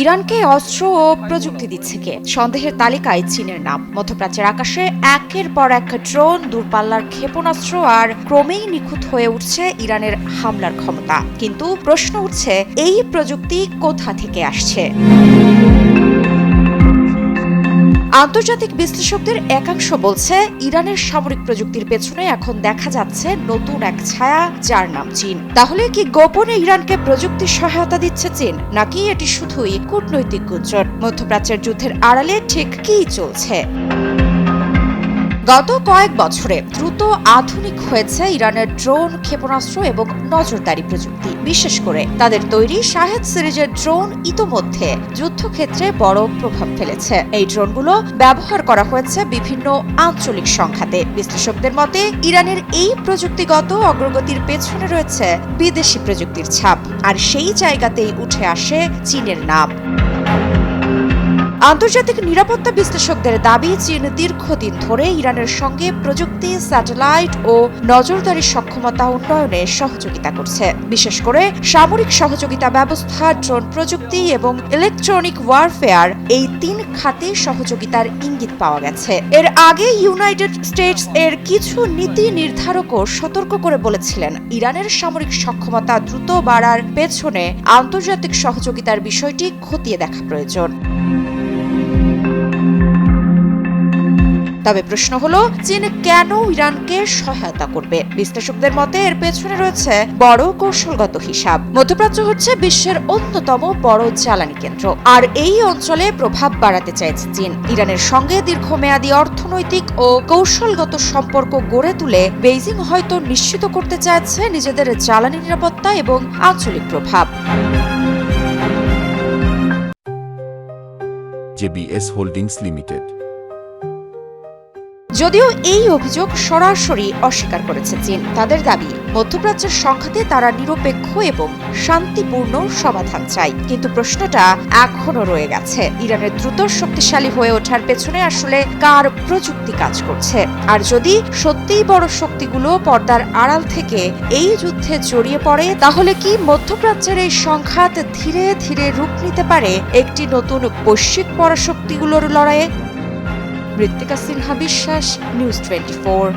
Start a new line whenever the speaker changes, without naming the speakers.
ইরানকে অস্ত্র ও প্রযুক্তি দিচ্ছে কে? সন্দেহের তালিকায় চীনের নাম। মধ্যপ্রাচ্যের আকাশে একের পর এক ড্রোন, দূরপাল্লার ক্ষেপণাস্ত্র আর ক্রমেই নিখুঁত হয়ে উঠছে ইরানের হামলার ক্ষমতা। কিন্তু প্রশ্ন উঠছে, এই প্রযুক্তি কোথা থেকে আসছে? আন্তর্জাতিক বিশ্লেষকদের একাংশ বলছে, ইরানের সামরিক প্রযুক্তির পেছনে এখন দেখা যাচ্ছে নতুন এক ছায়া, যার নাম চীন। তাহলে কি গোপনে ইরানকে প্রযুক্তি সহায়তা দিচ্ছে চীন, নাকি এটি শুধুই কূটনৈতিক গুঞ্জন? মধ্যপ্রাচ্যের যুদ্ধের আড়ালে ঠিক কী চলছে? গত কয়েক বছরে দ্রুত আধুনিক হয়েছে ইরানের ড্রোন, ক্ষেপণাস্ত্র এবং নজরদারি প্রযুক্তি। বিশেষ করে তাদের তৈরি শাহেদ সিরিজের ড্রোন ইতোমধ্যে যুদ্ধক্ষেত্রে বড় প্রভাব ফেলেছে। এই ড্রোনগুলো ব্যবহার করা হয়েছে বিভিন্ন আঞ্চলিক সংঘাতে। বিশ্লেষকদের মতে, ইরানের এই প্রযুক্তিগত অগ্রগতির পেছনে রয়েছে বিদেশি প্রযুক্তির ছাপ, আর সেই জায়গাতেই উঠে আসে চীনের নাম। আন্তর্জাতিক নিরাপত্তা বিশ্লেষকদের দাবি, চীন দীর্ঘদিন ধরে ইরানের সঙ্গে প্রযুক্তি, স্যাটেলাইট ও নজরদারি সক্ষমতা উন্নয়নে সহযোগিতা করছে। বিশেষ করে সামরিক সহযোগিতা ব্যবস্থা, ড্রোন প্রযুক্তি এবং ইলেকট্রনিক ওয়ারফেয়ার, এই তিন খাতে সহযোগিতার ইঙ্গিত পাওয়া গেছে। এর আগে ইউনাইটেড স্টেটস এর কিছু নীতি নির্ধারকও সতর্ক করে বলেছিলেন, ইরানের সামরিক সক্ষমতা দ্রুত বাড়ার পেছনে আন্তর্জাতিক সহযোগিতার বিষয়টি খতিয়ে দেখা প্রয়োজন। তবে প্রশ্ন হলো, চীন কেন ইরানকে সহায়তা করবে? বিশ্লেষকদের মতে এর পেছনে রয়েছে বড় কৌশলগত হিসাব। মধ্যপ্রাচ্য হচ্ছে বিশ্বের অন্যতম বড় জ্বালানি কেন্দ্র, আর এই অঞ্চলে প্রভাব বাড়াতে চাইছে চীন। ইরানের সঙ্গে দীর্ঘমেয়াদী অর্থনৈতিক ও কৌশলগত সম্পর্ক গড়ে তুলে বেইজিং হয়তো নিশ্চিত করতে চাইছে নিজেদের জ্বালানি নিরাপত্তা এবং আঞ্চলিক প্রভাব।
JBS holdings limited.
যদিও এই অভিযোগ সরাসরি অস্বীকার করেছে চীন। তাদের দাবি, মধ্যপ্রাচ্যের সংঘাতে তারা নিরপেক্ষ এবং শান্তিপূর্ণ সমাধান চায়। কিন্তু প্রশ্নটা এখনো রয়ে গেছে, ইরানের দ্রুত শক্তিশালী হয়ে ওঠার পেছনে আসলে কার প্রযুক্তি কাজ করছে? আর যদি সত্যিই বড় শক্তিগুলো পর্দার আড়াল থেকে এই যুদ্ধে জড়িয়ে পড়ে, তাহলে কি মধ্যপ্রাচ্যের এই সংঘাত ধীরে ধীরে রূপ নিতে পারে একটি নতুন বৈশ্বিক পরাশক্তিগুলোর লড়াইয়ে? মৃত্তিকা সিনহা বিশ্বাস, নিউজ 24।